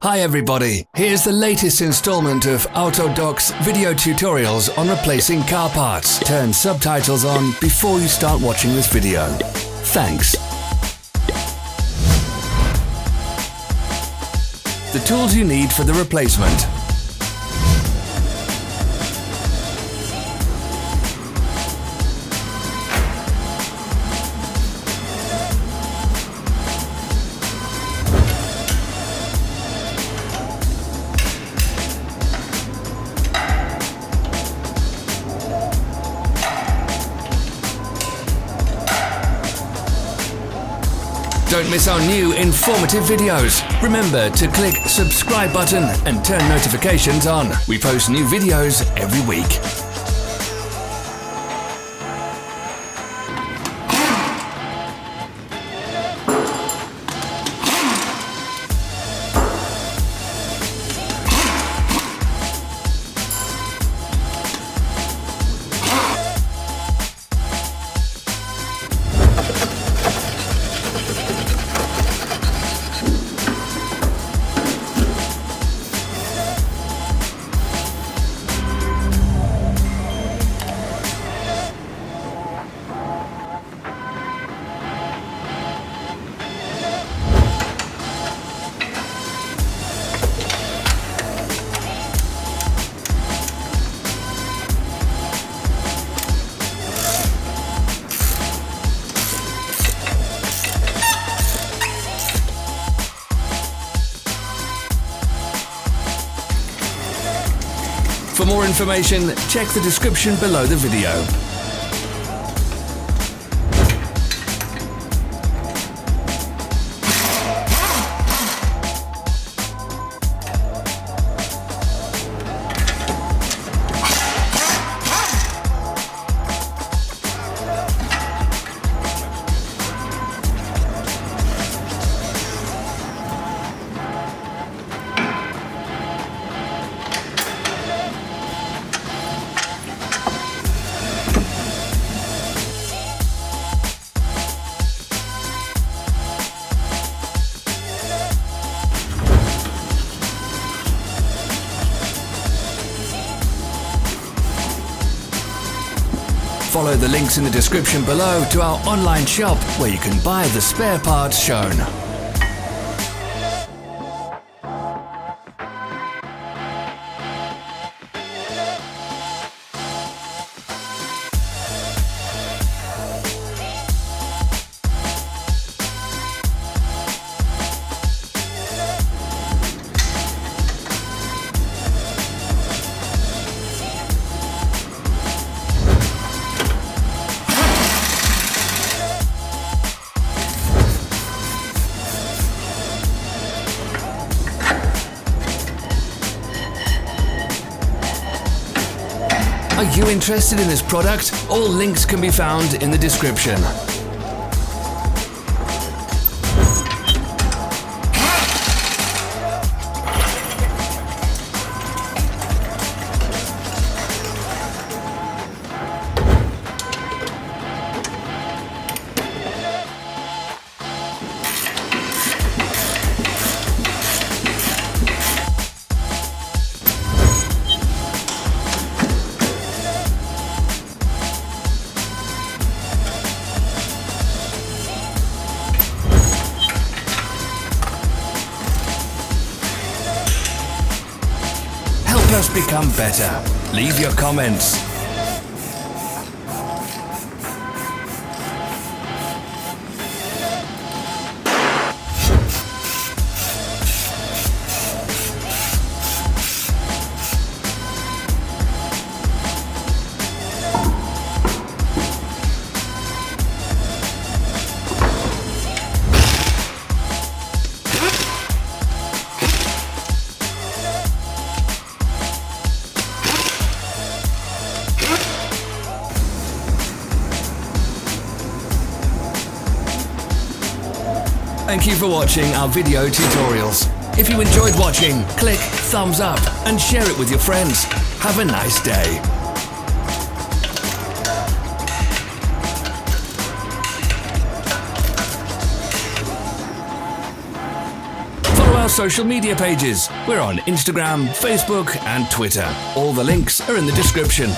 Hi everybody, here's the latest installment of Autodoc's video tutorials on replacing car parts. Turn subtitles on before you start watching this video. Thanks. The tools you need for the replacement. Don't miss our new informative videos. Remember to click subscribe button and turn notifications on. We post new videos every week. For more information, check the description below the video. Follow the links in the description below to our online shop where you can buy the spare parts shown. Are you interested in this product? All links can be found in the description. Help us become better. Leave your comments. Thank you for watching our video tutorials. If you enjoyed watching, click thumbs up and share it with your friends. Have a nice day. Follow our social media pages. We're on Instagram, Facebook and Twitter. All the links are in the description.